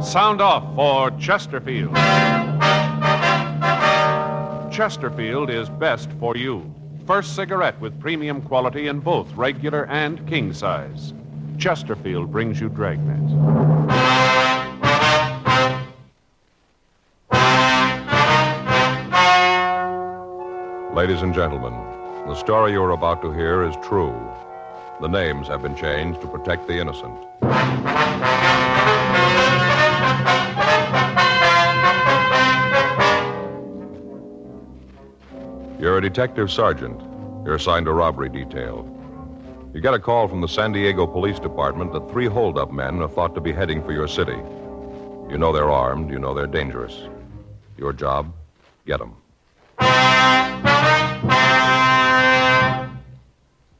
Sound off for Chesterfield. Chesterfield is best for you. First cigarette with premium quality in both regular and king size. Chesterfield brings you Dragnet. Ladies and gentlemen, the story you're about to hear is true. The names have been changed to protect the innocent. You're a detective sergeant. You're assigned to robbery detail. You get a call from the San Diego Police Department that 3 hold-up men are thought to be heading for your city. You know they're armed. You know they're dangerous. Your job, get them.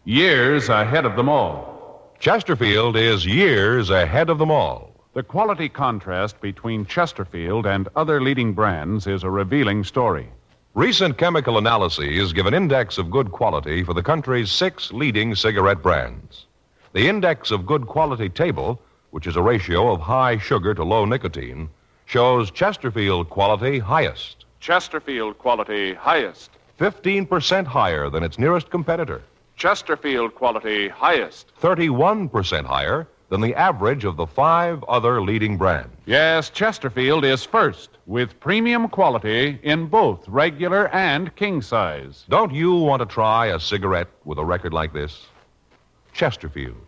Years ahead of them all. Chesterfield is years ahead of them all. The quality contrast between Chesterfield and other leading brands is a revealing story. Recent chemical analyses give an index of good quality for the country's 6 leading cigarette brands. The index of good quality table, which is a ratio of high sugar to low nicotine, shows Chesterfield quality highest. Chesterfield quality highest. 15% higher than its nearest competitor. Chesterfield quality highest. 31% higher than the average of the 5 other leading brands. Yes, Chesterfield is first with premium quality in both regular and king size. Don't you want to try a cigarette with a record like this? Chesterfield.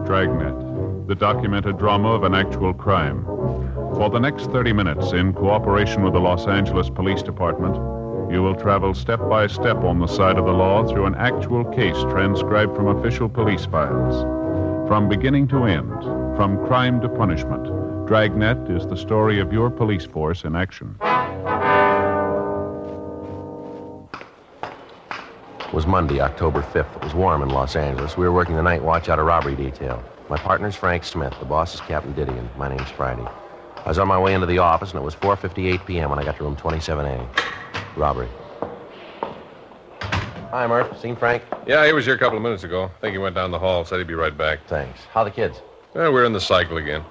Dragnet, the documented drama of an actual crime. For the next 30 minutes, in cooperation with the Los Angeles Police Department, you will travel step by step on the side of the law through an actual case transcribed from official police files. From beginning to end, from crime to punishment, Dragnet is the story of your police force in action. It was Monday, October 5th. It was warm in Los Angeles. We were working the night watch out of robbery detail. My partner's Frank Smith. The boss is Captain Didion. My name's Friday. I was on my way into the office, and it was 4:58 p.m. when I got to room 27A. Robbery. Hi, Murph. Seen Frank? Yeah, he was here a couple of minutes ago. I think he went down the hall, said he'd be right back. Thanks. How the kids? Well, we're in the cycle again.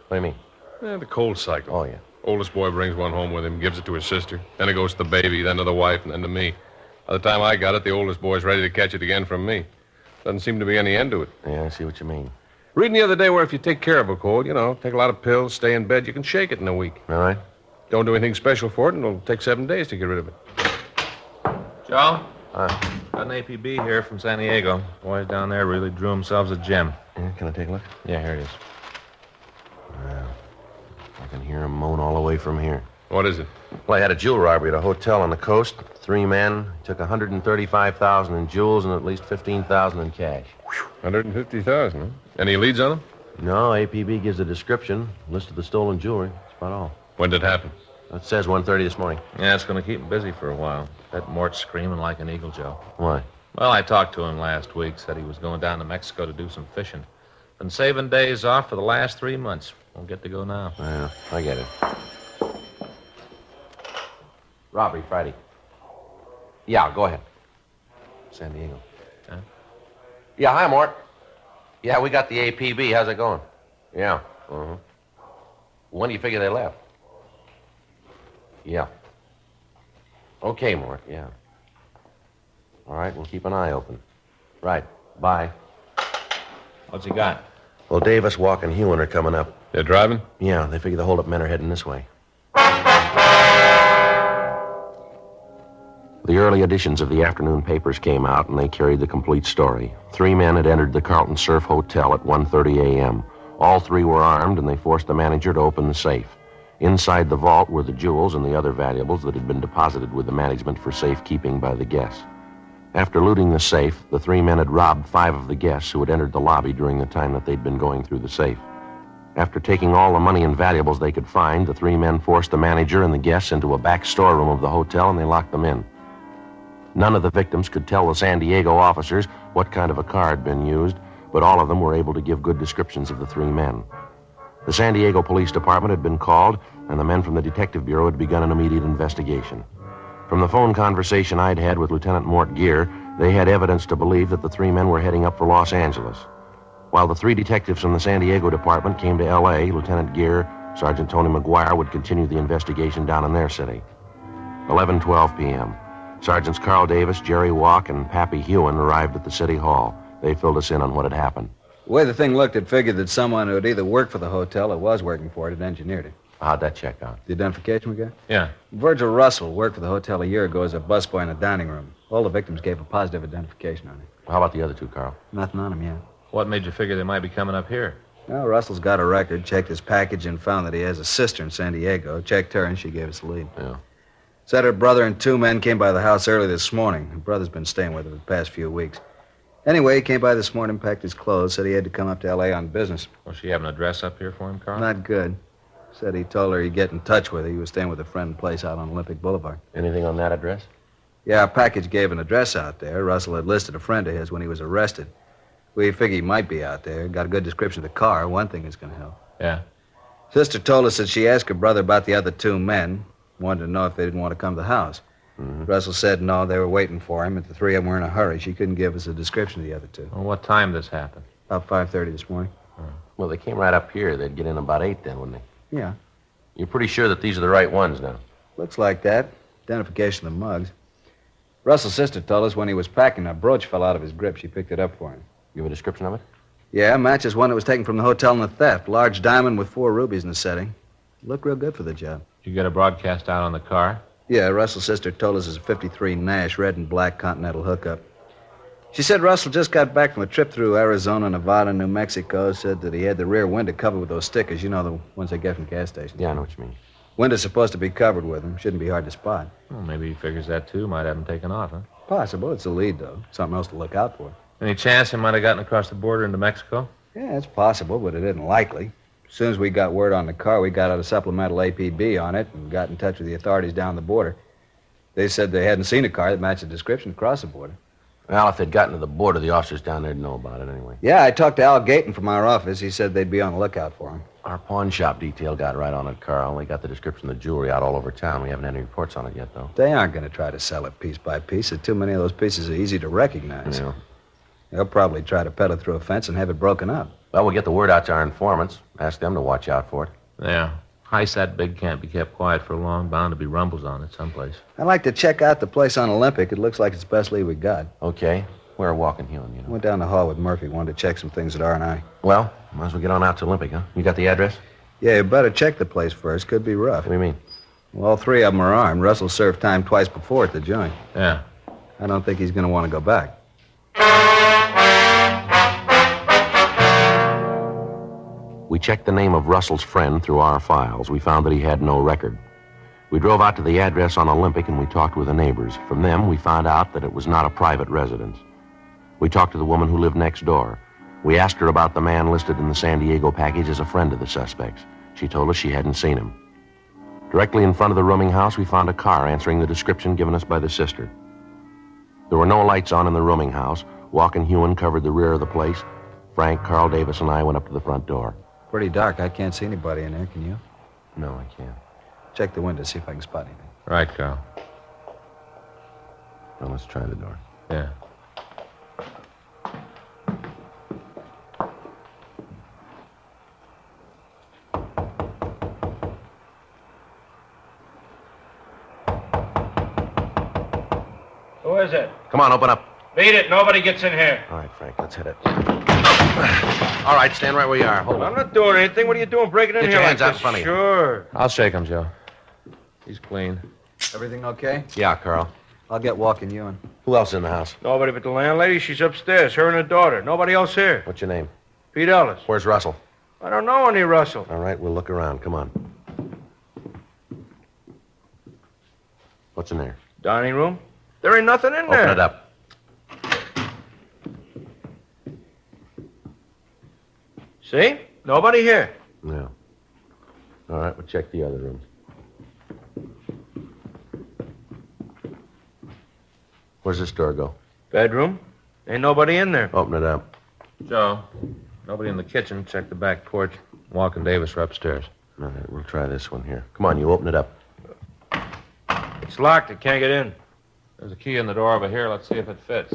What do you mean? The cold cycle. Oh, yeah. Oldest boy brings one home with him, gives it to his sister. Then it goes to the baby, then to the wife, and then to me. By the time I got it, the oldest boy's ready to catch it again from me. Doesn't seem to be any end to it. Yeah, I see what you mean. Reading the other day where if you take care of a cold, take a lot of pills, stay in bed, you can shake it in a week. All right. Don't do anything special for it, and it'll take 7 days to get rid of it. Joe? Got an APB here from San Diego. Boys down there really drew themselves a gem. Yeah, can I take a look? Yeah, here it is. Yeah. I can hear him moan all the way from here. What is it? Well, I had a jewel robbery at a hotel on the coast. 3 men took $135,000 in jewels and at least $15,000 in cash. 150,000, huh? Any leads on them? No, APB gives a description, list of the stolen jewelry. That's about all. When did it happen? It says 1:30 this morning. Yeah, it's going to keep him busy for a while. That Mort's screaming like an eagle, Joe. Why? Well, I talked to him last week. Said he was going down to Mexico to do some fishing. Been saving days off for the last 3 months. Won't get to go now. Yeah, I get it. Robbery, Friday. Yeah, go ahead. San Diego. Huh? Yeah, hi, Mort. Yeah, we got the APB. How's it going? Yeah. Uh-huh. When do you figure they left? Yeah. Okay, Mort, yeah. All right, we'll keep an eye open. Right. Bye. What's he got? Well, Davis, Walk, and Hewen are coming up. They're driving? Yeah, they figure the hold-up men are heading this way. The early editions of the afternoon papers came out, and they carried the complete story. 3 men had entered the Carlton Surf Hotel at 1:30 a.m. All 3 were armed, and they forced the manager to open the safe. Inside the vault were the jewels and the other valuables that had been deposited with the management for safekeeping by the guests. After looting the safe, the 3 men had robbed 5 of the guests who had entered the lobby during the time that they'd been going through the safe. After taking all the money and valuables they could find, the 3 men forced the manager and the guests into a back storeroom of the hotel, and they locked them in. None of the victims could tell the San Diego officers what kind of a car had been used, but all of them were able to give good descriptions of the 3 men. The San Diego Police Department had been called, and the men from the Detective Bureau had begun an immediate investigation. From the phone conversation I'd had with Lieutenant Mort Gear, They had evidence to believe that the three men were heading up for Los Angeles. While the three detectives from the San Diego department came to L.A., Lieutenant Gear, Sergeant Tony McGuire would continue the investigation down in their city. 11:12 p.m. Sergeants Carl Davis, Jerry Walk, and Pappy Hewen arrived at the city hall. They filled us in on what had happened. The way the thing looked, it figured that someone who had either worked for the hotel or was working for it had engineered it. How'd that check out? The identification we got? Yeah. Virgil Russell worked for the hotel a year ago as a busboy in the dining room. All the victims gave a positive identification on it. How about the other two, Carl? Nothing on him yet. What made you figure they might be coming up here? Well, Russell's got a record, checked his package, and found that he has a sister in San Diego. Checked her, and she gave us a lead. Yeah. Said her brother and two men came by the house early this morning. Her brother's been staying with her the past few weeks. Anyway, he came by this morning, packed his clothes, said he had to come up to L.A. on business. Well, she have an address up here for him, Carl? Not good. Said he told her he'd get in touch with her. He was staying with a friend in a place out on Olympic Boulevard. Anything on that address? Yeah, our package gave an address out there. Russell had listed a friend of his when he was arrested. We figured he might be out there. Got a good description of the car. One thing is going to help. Yeah. Sister told us that she asked her brother about the other two men. Wanted to know if they didn't want to come to the house. Mm-hmm. Russell said no, they were waiting for him, and the three of them were in a hurry. She couldn't give us a description of the other two. Well, what time this happened? About 5:30 this morning. Well, they came right up here. They'd get in about 8 then, wouldn't they? Yeah, You're pretty sure that these are the right ones now? looks like that. Identification of the mugs. Russell's sister told us when he was packing, a brooch fell out of his grip. She picked it up for him. You have a description of it? Yeah, matches one that was taken from the hotel in the theft. Large diamond with 4 rubies in the setting. Looked real good for the job. Did you get a broadcast out on the car? Yeah, Russell's sister told us it's a 53 Nash, red and black Continental hookup. She said Russell just got back from a trip through Arizona, Nevada, New Mexico. Said that he had the rear window covered with those stickers. You know, the ones they get from gas stations. Yeah, I know what you mean. Window's supposed to be covered with them. Shouldn't be hard to spot. Well, maybe he figures that, too. Might have him taken off, huh? Possible. It's a lead, though. Something else to look out for. Any chance he might have gotten across the border into Mexico? Yeah, it's possible, but it isn't likely. As soon as we got word on the car, we got out a supplemental APB on it and got in touch with the authorities down the border. They said they hadn't seen a car that matched the description across the border. Well, if they'd gotten to the border, the officers down there'd know about it anyway. Yeah, I talked to Al Gayton from our office. He said they'd be on the lookout for him. Our pawn shop detail got right on it, Carl. They got the description of the jewelry out all over town. We haven't had any reports on it yet, though. They aren't going to try to sell it piece by piece. Too many of those pieces are easy to recognize. Yeah. They'll probably try to peddle through a fence and have it broken up. Well, we'll get the word out to our informants. Ask them to watch out for it. Yeah. Heist that big can't be kept quiet for long. Bound to be rumbles on it someplace. I'd like to check out the place on Olympic. It looks like it's the best lead we got. Okay. We're walking Hewen, you know. Went down the hall with Murphy. Wanted to check some things at R&I. Well, might as well get on out to Olympic, huh? You got the address? Yeah, you better check the place first. Could be rough. What do you mean? Well, all 3 of them are armed. Russell served time twice before at the joint. Yeah. I don't think he's going to want to go back. We checked the name of Russell's friend through our files. We found that he had no record. We drove out to the address on Olympic and we talked with the neighbors. From them, we found out that it was not a private residence. We talked to the woman who lived next door. We asked her about the man listed in the San Diego package as a friend of the suspects. She told us she hadn't seen him. Directly in front of the rooming house, we found a car answering the description given us by the sister. There were no lights on in the rooming house. Walk and Hewen covered the rear of the place. Frank, Carl Davis, and I went up to the front door. Pretty dark. I can't see anybody in there, can you? No, I can't. Check the window, see if I can spot anything. Right, Carl. Well, let's try the door. Yeah. Who is it? Come on, open up. Beat it. Nobody gets in here. All right, Frank, let's hit it. All right, stand right where you are. Hold I'm on. not doing anything. What are you doing breaking in Get here your hands like out in this? front of you. Sure. I'll shake him, Joe. He's clean. Everything okay? Yeah, Carl. I'll get Walk and Ewan. Who else in the house? Nobody but the landlady. She's upstairs. Her and her daughter. Nobody else here. What's your name? Pete Ellis. Where's Russell? I don't know any Russell. All right, we'll look around. Come on. What's in there? Dining room. There ain't nothing in there. Open it up. See? Nobody here. No. All right, we'll check the other rooms. Where's this door go? Bedroom. Ain't nobody in there. Open it up. Joe, nobody in the kitchen. Check the back porch. Walk and Davis are upstairs. All right, we'll try this one here. Come on, you open it up. It's locked. It can't get in. There's a key in the door over here. Let's see if it fits.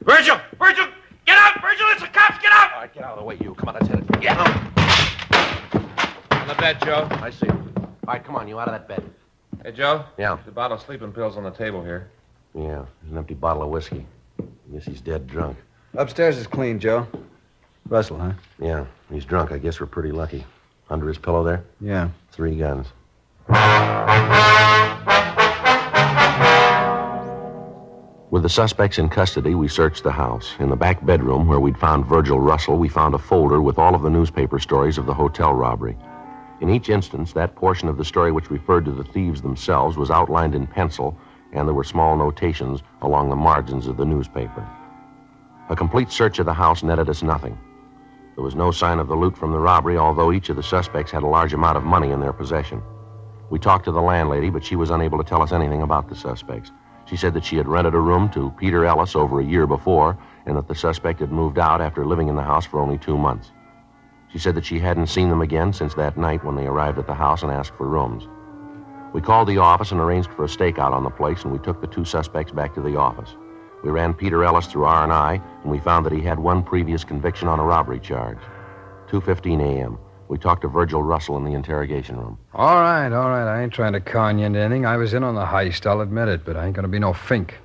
Virgil! Virgil! Get out! Virgil, it's the cops! Get out! All right, get out of the way, you. Come on, let's hit it. Get out. On the bed, Joe. I see. All right, come on, you out of that bed. Hey, Joe? Yeah. There's a bottle of sleeping pills on the table here. Yeah, there's an empty bottle of whiskey. I guess he's dead drunk. Upstairs is clean, Joe. Russell, huh? Yeah, he's drunk. I guess we're pretty lucky. Under his pillow there? Yeah. 3 guns. With the suspects in custody, we searched the house. In the back bedroom, where we'd found Virgil Russell, we found a folder with all of the newspaper stories of the hotel robbery. In each instance, that portion of the story which referred to the thieves themselves was outlined in pencil, and there were small notations along the margins of the newspaper. A complete search of the house netted us nothing. There was no sign of the loot from the robbery, although each of the suspects had a large amount of money in their possession. We talked to the landlady, but she was unable to tell us anything about the suspects. She said that she had rented a room to Peter Ellis over a year before, and that the suspect had moved out after living in the house for only 2 months. She said that she hadn't seen them again since that night when they arrived at the house and asked for rooms. We called the office and arranged for a stakeout on the place, and we took the 2 suspects back to the office. We ran Peter Ellis through R&I, and we found that he had 1 previous conviction on a robbery charge. 2:15 a.m. We talked to Virgil Russell in the interrogation room. All right. I ain't trying to con you into anything. I was in on the heist, I'll admit it, but I ain't gonna be no fink.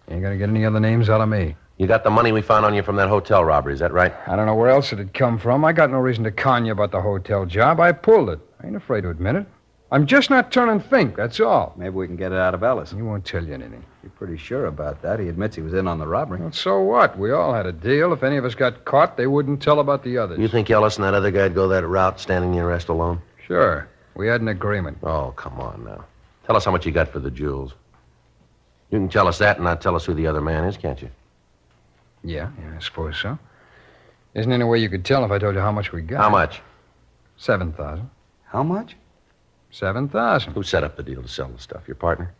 You ain't gonna get any other names out of me. You got the money we found on you from that hotel robbery, is that right? I don't know where else it'd come from. I got no reason to con you about the hotel job. I pulled it. I ain't afraid to admit it. I'm just not turning fink, that's all. Maybe we can get it out of Ellis. He won't tell you anything. You're pretty sure about that. He admits he was in on the robbery. Well, so what? We all had a deal. If any of us got caught, they wouldn't tell about the others. You think Ellis and that other guy'd go that route, standing the arrest alone? Sure. We had an agreement. Oh, come on now. Tell us how much you got for the jewels. You can tell us that and not tell us who the other man is, can't you? Yeah, I suppose so. Isn't any way you could tell if I told you how much we got? How much? 7,000. How much? 7,000. Who set up the deal to sell the stuff? Your partner?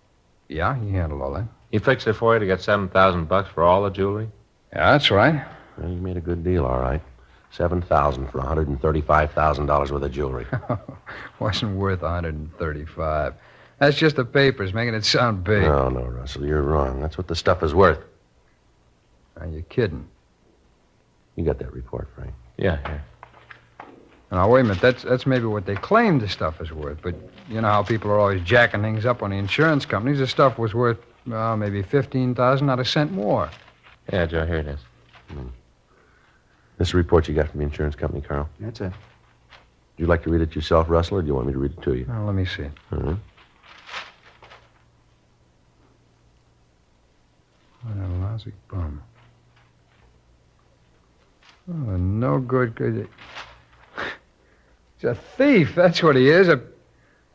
Yeah, he handled all that. He fixed it for you to get $7,000 for all the jewelry? Yeah, that's right. Well, you made a good deal, all right. 7,000 for $135,000 worth of jewelry. Wasn't worth 135. That's just the papers, making it sound big. No, Russell, you're wrong. That's what the stuff is worth. Are you kidding? You got that report, Frank? Yeah, here. Now, wait a minute. That's maybe what they claim the stuff is worth. But you know how people are always jacking things up on the insurance companies. The stuff was worth, maybe 15,000, not a cent more. Yeah, Joe, here it is. This is a report you got from the insurance company, Carl. That's it. Would you like to read it yourself, Russell, or do you want me to read it to you? Well, let me see it. All right. What a lousy bum. Oh, no good. He's a thief, that's what he is. A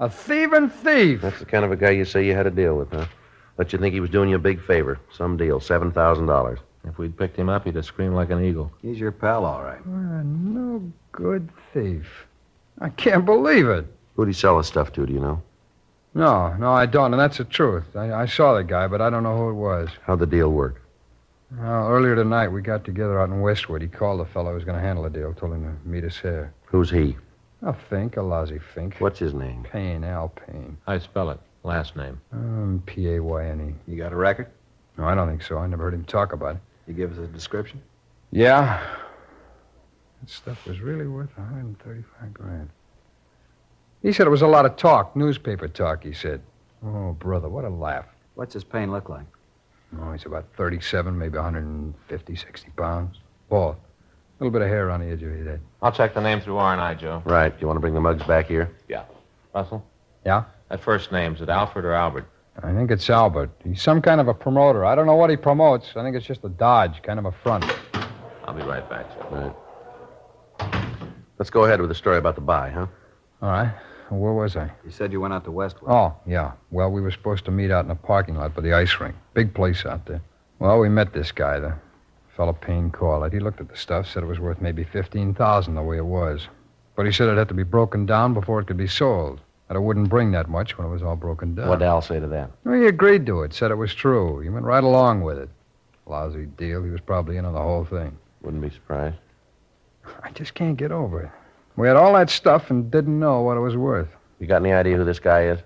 thieving thief. That's the kind of a guy you say you had to deal with, huh? Let you think he was doing you a big favor. Some deal, $7,000. If we'd picked him up, he'd have screamed like an eagle. He's your pal, all right. What a no good thief. I can't believe it. Who'd he sell the stuff to, do you know? No, I don't, and that's the truth. I saw the guy, but I don't know who it was. How'd the deal work? Earlier tonight, we got together out in Westwood. He called the fellow who was going to handle the deal, told him to meet us here. Who's he? A Fink, a lousy Fink. What's his name? Payne, Al Payne. How you spell it? Last name. P-A-Y-N-E. You got a record? No, I don't think so. I never heard him talk about it. You give us a description? Yeah. That stuff was really worth 135 grand. He said it was a lot of talk, newspaper talk, he said. Oh, brother, what a laugh. What's his pain look like? Oh, he's about 37, maybe 150, 60 pounds. Bald. A little bit of hair on the edge of his head. I'll check the name through R&I, Joe. Right. You want to bring the mugs back here? Yeah. Russell? Yeah? That first name, is it Alfred or Albert? I think it's Albert. He's some kind of a promoter. I don't know what he promotes. I think it's just a dodge, kind of a front. I'll be right back, Joe. Right. Let's go ahead with the story about the buy, huh? All right. Where was I? You said you went out to Westwood. Oh, yeah. Well, we were supposed to meet out in a parking lot by the ice rink. Big place out there. Well, we met this guy, the fellow Payne called it. He looked at the stuff, said it was worth maybe 15,000 the way it was. But he said it had to be broken down before it could be sold. That it wouldn't bring that much when it was all broken down. What'd Al say to that? Well, he agreed to it, said it was true. He went right along with it. Lousy deal. He was probably in on the whole thing. Wouldn't be surprised. I just can't get over it. We had all that stuff and didn't know what it was worth. You got any idea who this guy is?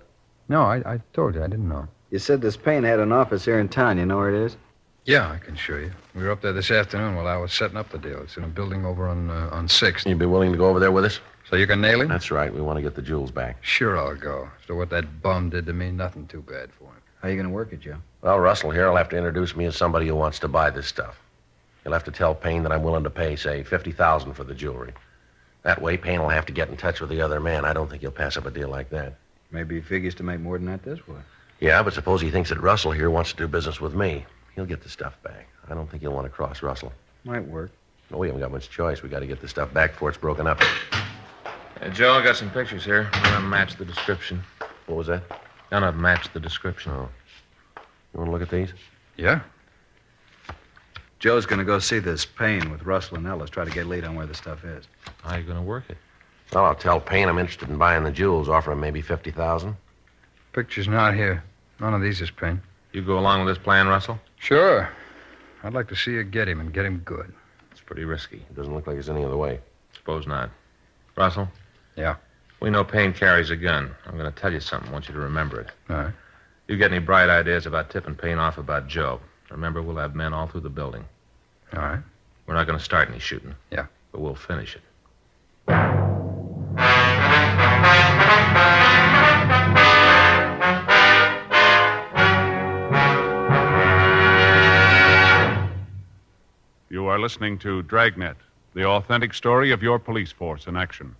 No, I told you, I didn't know. You said this Payne had an office here in town. You know where it is? Yeah, I can show you. We were up there this afternoon while I was setting up the deal. It's in a building over on 6th. You'd be willing to go over there with us? So you can nail him? That's right. We want to get the jewels back. Sure, I'll go. So what that bum did to me, nothing too bad for him. How you going to work it, Joe? Well, Russell here will have to introduce me as somebody who wants to buy this stuff. He'll have to tell Payne that I'm willing to pay, say, $50,000 for the jewelry. That way, Payne will have to get in touch with the other man. I don't think he'll pass up a deal like that. Maybe he figures to make more than that this way. Yeah, but suppose he thinks that Russell here wants to do business with me. He'll get the stuff back. I don't think he'll want to cross Russell. Might work. No, we haven't got much choice. We got to get the stuff back before it's broken up. Joe, I got some pictures here. None of them match the description. What was that? None of them match the description. Oh. You want to look at these? Yeah? Joe's going to go see this Payne with Russell and Ellis, try to get a lead on where the stuff is. How are you going to work it? Well, I'll tell Payne I'm interested in buying the jewels, offer him maybe $50,000. Picture's not here. None of these is Payne. You go along with this plan, Russell? Sure. I'd like to see you get him and get him good. It's pretty risky. It doesn't look like there's any other way. Suppose not. Russell? Yeah? We know Payne carries a gun. I'm going to tell you something. I want you to remember it. All right. You get any bright ideas about tipping Payne off about Joe? Remember, we'll have men all through the building. All right. We're not going to start any shooting. Yeah. But we'll finish it. You are listening to Dragnet, the authentic story of your police force in action.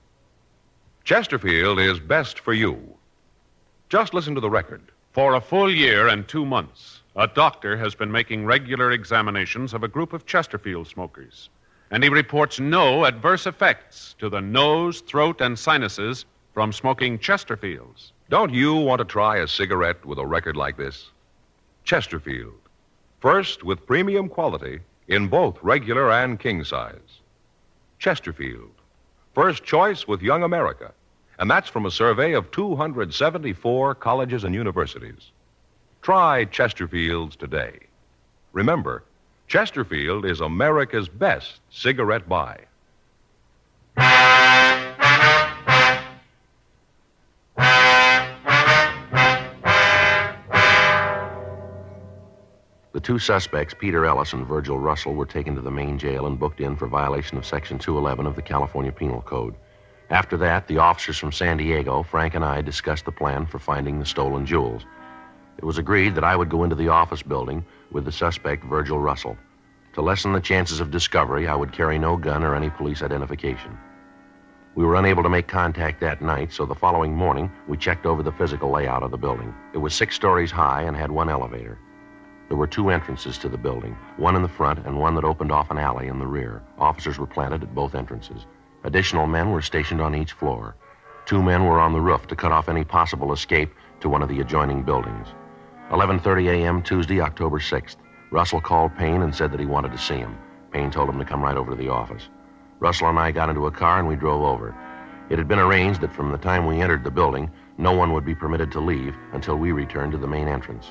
Chesterfield is best for you. Just listen to the record. For a full year and 2 months, a doctor has been making regular examinations of a group of Chesterfield smokers, and he reports no adverse effects to the nose, throat, and sinuses from smoking Chesterfields. Don't you want to try a cigarette with a record like this? Chesterfield. First with premium quality in both regular and king size. Chesterfield. First choice with Young America. And that's from a survey of 274 colleges and universities. Try Chesterfields today. Remember, Chesterfield is America's best cigarette buy. The two suspects, Peter Ellis and Virgil Russell, were taken to the main jail and booked in for violation of Section 211 of the California Penal Code. After that, the officers from San Diego, Frank and I, discussed the plan for finding the stolen jewels. It was agreed that I would go into the office building with the suspect, Virgil Russell. To lessen the chances of discovery, I would carry no gun or any police identification. We were unable to make contact that night, so the following morning, we checked over the physical layout of the building. It was 6 stories high and had one elevator. There were 2 entrances to the building, one in the front and one that opened off an alley in the rear. Officers were planted at both entrances. Additional men were stationed on each floor. 2 men were on the roof to cut off any possible escape to one of the adjoining buildings. 11:30 a.m. Tuesday, October 6th. Russell called Payne and said that he wanted to see him. Payne told him to come right over to the office. Russell and I got into a car and we drove over. It had been arranged that from the time we entered the building, no one would be permitted to leave until we returned to the main entrance.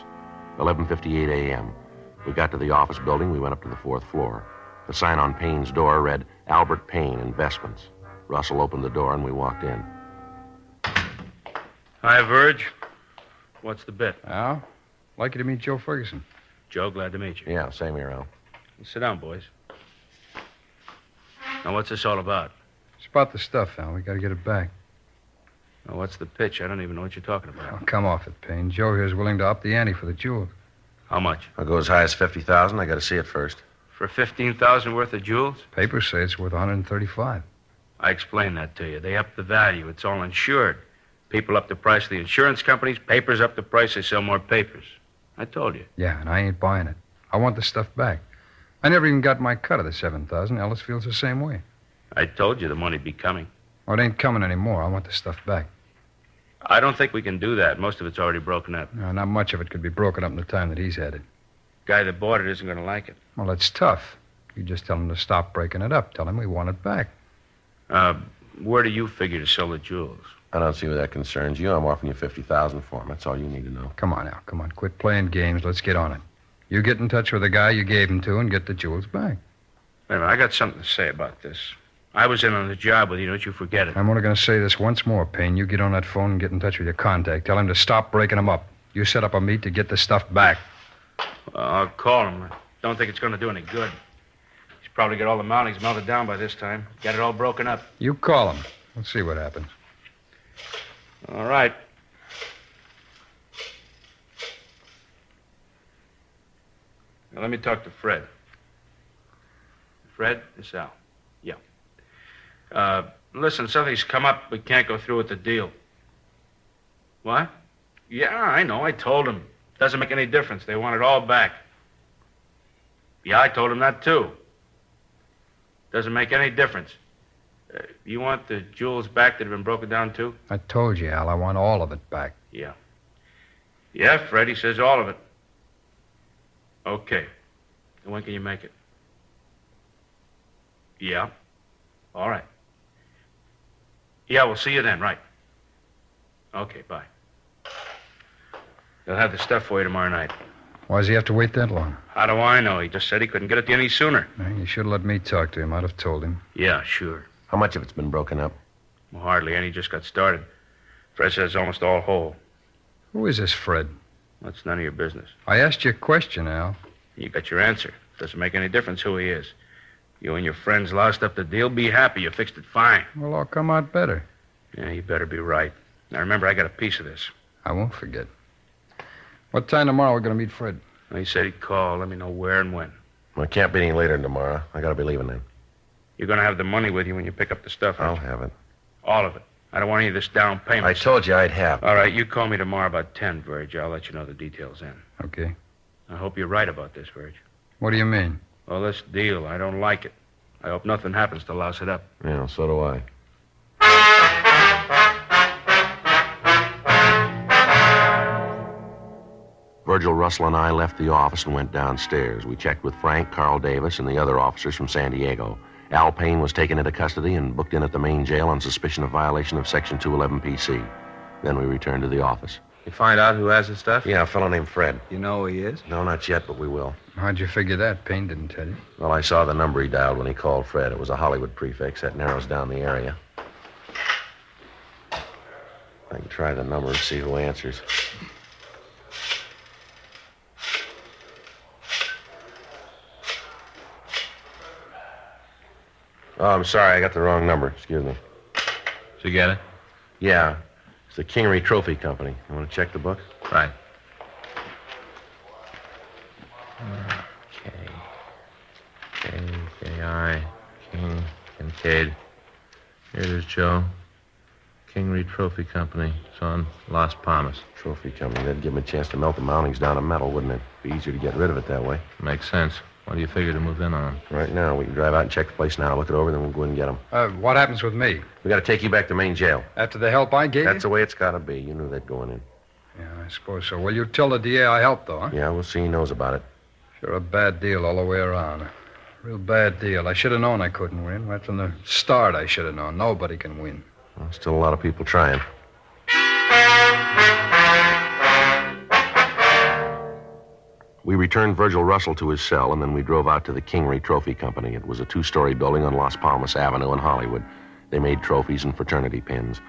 11:58 a.m. We got to the office building. We went up to the 4th floor. The sign on Payne's door read, Albert Payne, Investments. Russell opened the door and we walked in. Hi, Verge. What's the bit? Al, like you to meet Joe Ferguson. Joe, glad to meet you. Yeah, same here, Al. Sit down, boys. Now, what's this all about? It's about the stuff, Al. We got to get it back. Now, what's the pitch? I don't even know what you're talking about. Oh, come off it, Payne. Joe here's willing to up the ante for the jewels. How much? I'll go as high as $50,000. I got to see it first. For $15,000 worth of jewels? Papers say it's worth $135. I explained that to you. They up the value. It's all insured. People up the price of the insurance companies. Papers up the price. They sell more papers. I told you. Yeah, and I ain't buying it. I want the stuff back. I never even got my cut of the $7,000. Ellis feels the same way. I told you the money'd be coming. Oh, it ain't coming anymore. I want the stuff back. I don't think we can do that. Most of it's already broken up. No, not much of it could be broken up in the time that he's had it. Guy that bought it isn't going to like it. Well, that's tough. You just tell him to stop breaking it up. Tell him we want it back. Where do you figure to sell the jewels? I don't see where that concerns you. I'm offering you $50,000 for them. That's all you need to know. Come on, Al. Come on. Quit playing games. Let's get on it. You get in touch with the guy you gave him to and get the jewels back. Wait a minute. I got something to say about this. I was in on the job with you. Don't you forget it. I'm only going to say this once more, Payne. You get on that phone and get in touch with your contact. Tell him to stop breaking them up. You set up a meet to get the stuff back. I'll call him. I don't think it's going to do any good. He's probably got all the mountings melted down by this time. Got it all broken up. You call him. Let's see what happens. All right. Now, let me talk to Fred. Fred, this is Al. Yeah. Listen, something's come up. We can't go through with the deal. What? Yeah, I know. I told him. Doesn't make any difference. They want it all back. Yeah, I told him that, too. Doesn't make any difference. You want the jewels back that have been broken down, too? I told you, Al, I want all of it back. Yeah. Yeah, Fred, he says all of it. Okay. And when can you make it? Yeah. All right. Yeah, we'll see you then, right. Okay, bye. They'll have the stuff for you tomorrow night. Why does he have to wait that long? How do I know? He just said he couldn't get it any sooner. You should have let me talk to him. I'd have told him. Yeah, sure. How much of it's been broken up? Well, hardly any. Just got started. Fred says almost all whole. Who is this Fred? That's none of your business. I asked you a question, Al. You got your answer. Doesn't make any difference who he is. You and your friends loused up the deal. Be happy. You fixed it fine. Well, I'll come out better. Yeah, you better be right. Now, remember, I got a piece of this. I won't forget. What time tomorrow are we going to meet Fred? Well, he said he'd call. Let me know where and when. Well, it can't be any later than tomorrow. I got to be leaving then. You're going to have the money with you when you pick up the stuff, I'll aren't you? have it. All of it. I don't want any of this down payment. I told you I'd have it. All right, you call me tomorrow about 10, Verge. I'll let you know the details then. Okay. I hope you're right about this, Verge. What do you mean? Well, this deal, I don't like it. I hope nothing happens to louse it up. Yeah, so do I. Virgil, Russell, and I left the office and went downstairs. We checked with Frank, Carl Davis, and the other officers from San Diego. Al Payne was taken into custody and booked in at the main jail on suspicion of violation of Section 211 PC. Then we returned to the office. You find out who has the stuff? Yeah, a fellow named Fred. You know who he is? No, not yet, but we will. How'd you figure that? Payne didn't tell you. Well, I saw the number he dialed when he called Fred. It was a Hollywood prefix. That narrows down the area. I can try the number and see who answers. Oh, I'm sorry. I got the wrong number. Excuse me. Did you get it? Yeah. It's the Kingery Trophy Company. You want to check the book? Right. K-I, King, Kincaid. Here it is, Joe. Kingery Trophy Company. It's on Las Palmas. Trophy Company. That'd give him a chance to melt the mountings down to metal, wouldn't it? Be easier to get rid of it that way. Makes sense. What do you figure to move in on? Right now, we can drive out and check the place now, look it over, then we'll go in and get them. What happens with me? We got to take you back to main jail. After the help I gave That's you? the way it's got to be. You knew that going in. Yeah, I suppose so. Well, you tell the DA I helped, though, huh? Yeah, we'll see he knows about it. Sure a bad deal all the way around. Real bad deal. I should have known I couldn't win. Right from the start, I should have known. Nobody can win. Well, still a lot of people trying. We returned Virgil Russell to his cell, and then we drove out to the Kingery Trophy Company. It was a two-story building on Las Palmas Avenue in Hollywood. They made trophies and fraternity pins.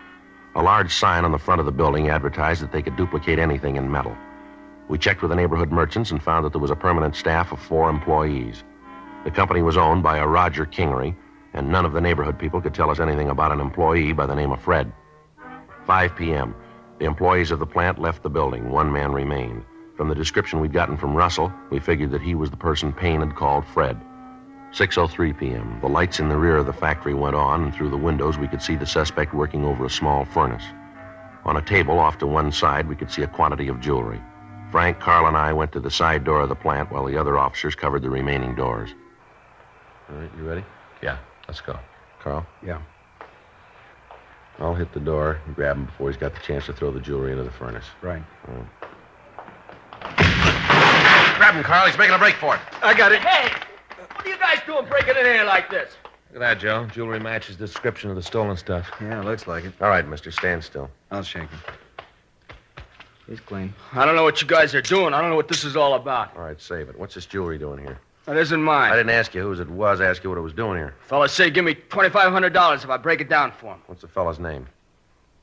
A large sign on the front of the building advertised that they could duplicate anything in metal. We checked with the neighborhood merchants and found that there was a permanent staff of 4 employees. The company was owned by a Roger Kingery, and none of the neighborhood people could tell us anything about an employee by the name of Fred. 5 p.m. The employees of the plant left the building. 1 man remained. From the description we'd gotten from Russell, we figured that he was the person Payne had called Fred. 6:03 p.m. The lights in the rear of the factory went on, and through the windows we could see the suspect working over a small furnace. On a table off to one side, we could see a quantity of jewelry. Frank, Carl, and I went to the side door of the plant while the other officers covered the remaining doors. All right, you ready? Yeah, let's go. Carl? Yeah. I'll hit the door and grab him before he's got the chance to throw the jewelry into the furnace. Right. Grab him, Carl. He's making a break for it. I got it. Hey, what are you guys doing breaking in here like this? Look at that, Joe. Jewelry matches the description of the stolen stuff. Yeah, looks like it. All right, mister, stand still. I'll shake him. He's clean. I don't know what you guys are doing. I don't know what this is all about. All right, save it. What's this jewelry doing here? That isn't mine. I didn't ask you whose it was. I asked you what it was doing here. Fellas say give me $2,500 if I break it down for him. What's the fellow's name?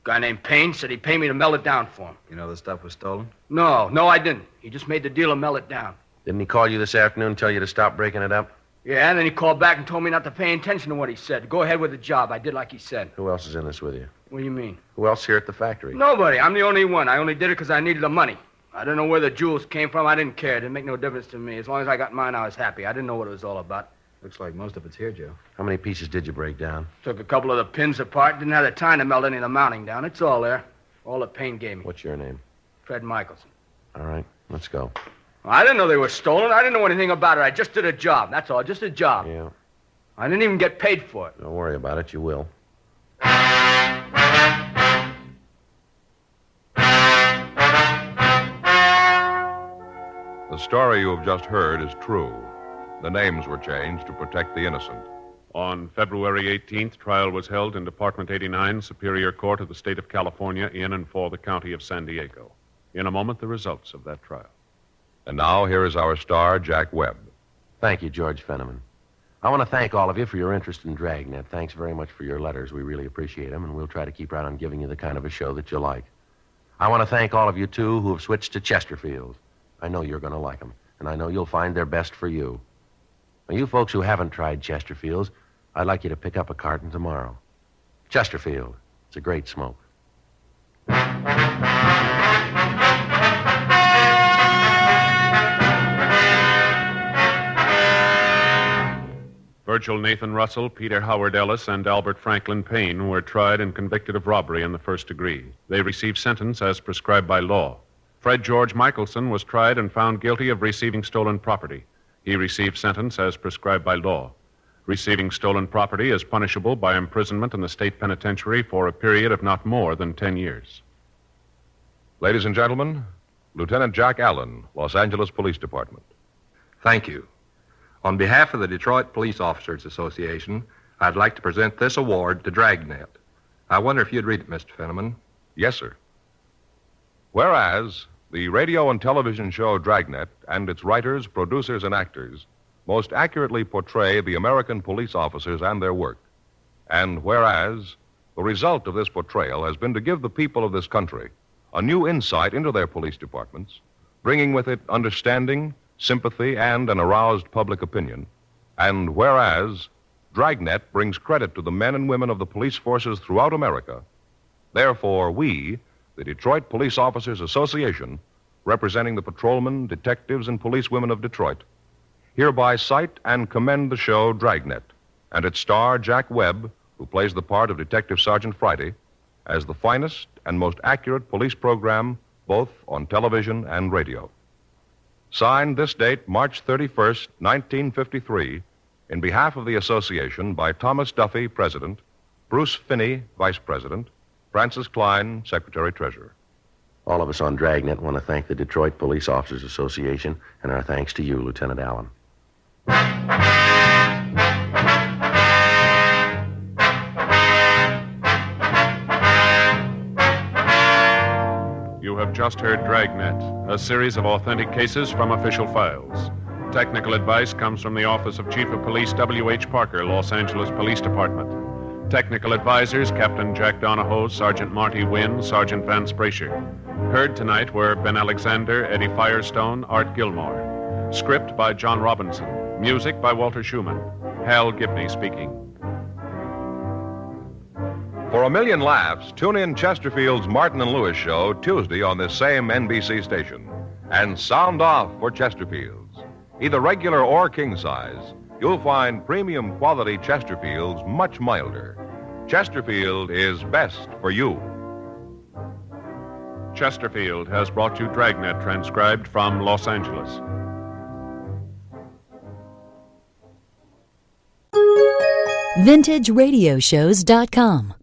Guy named Payne said he'd pay me to melt it down for him. You know the stuff was stolen? No, I didn't. He just made the deal to melt it down. Didn't he call you this afternoon and tell you to stop breaking it up? Yeah, and then he called back and told me not to pay attention to what he said. Go ahead with the job. I did like he said. Who else is in this with you? What do you mean? Who else here at the factory? Nobody. I'm the only one. I only did it because I needed the money. I didn't know where the jewels came from. I didn't care. It didn't make no difference to me. As long as I got mine, I was happy. I didn't know what it was all about. Looks like most of it's here, Joe. How many pieces did you break down? Took a couple of the pins apart. Didn't have the time to melt any of the mounting down. It's all there. All that Payne gave me. What's your name? Fred Michelson. All right, let's go. I didn't know they were stolen. I didn't know anything about it. I just did a job. That's all. Just a job. Yeah. I didn't even get paid for it. Don't worry about it. You will. The story you have just heard is true. The names were changed to protect the innocent. On February 18th, trial was held in Department 89, Superior Court of the State of California, in and for the County of San Diego. In a moment, the results of that trial. And now, here is our star, Jack Webb. Thank you, George Fenneman. I want to thank all of you for your interest in Dragnet. Thanks very much for your letters. We really appreciate them, and we'll try to keep right on giving you the kind of a show that you like. I want to thank all of you, too, who have switched to Chesterfield. I know you're going to like them, and I know you'll find they're best for you. Now, you folks who haven't tried Chesterfields, I'd like you to pick up a carton tomorrow. Chesterfield. It's a great smoke. Virgil Nathan Russell, Peter Howard Ellis, and Albert Franklin Payne were tried and convicted of robbery in the first degree. They received sentence as prescribed by law. Fred George Michelson was tried and found guilty of receiving stolen property. He received sentence as prescribed by law. Receiving stolen property is punishable by imprisonment in the state penitentiary for a period of not more than 10 years. Ladies and gentlemen, Lieutenant Jack Allen, Los Angeles Police Department. Thank you. On behalf of the Detroit Police Officers Association, I'd like to present this award to Dragnet. I wonder if you'd read it, Mr. Fenneman. Yes, sir. Whereas the radio and television show Dragnet and its writers, producers, and actors most accurately portray the American police officers and their work. And whereas the result of this portrayal has been to give the people of this country a new insight into their police departments, bringing with it understanding, sympathy, and an aroused public opinion. And whereas Dragnet brings credit to the men and women of the police forces throughout America, therefore we, the Detroit Police Officers Association, representing the patrolmen, detectives, and policewomen of Detroit, hereby cite and commend the show Dragnet and its star, Jack Webb, who plays the part of Detective Sergeant Friday, as the finest and most accurate police program both on television and radio. Signed this date, March 31st, 1953, in behalf of the association by Thomas Duffy, President, Bruce Finney, Vice President, Francis Klein, Secretary-Treasurer. All of us on Dragnet want to thank the Detroit Police Officers Association, and our thanks to you, Lieutenant Allen. You have just heard Dragnet, a series of authentic cases from official files. Technical advice comes from the Office of Chief of Police W.H. Parker, Los Angeles Police Department. Technical advisors, Captain Jack Donahoe, Sergeant Marty Wynn, Sergeant Vance Brasher. Heard tonight were Ben Alexander, Eddie Firestone, Art Gilmore. Script by John Robinson. Music by Walter Schumann. Hal Gibney speaking. For a million laughs, tune in Chesterfield's Martin and Lewis show Tuesday on this same NBC station. And sound off for Chesterfield's. Either regular or king size, you'll find premium quality Chesterfields much milder. Chesterfield is best for you. Chesterfield has brought you Dragnet, transcribed from Los Angeles. VintageRadioshows.com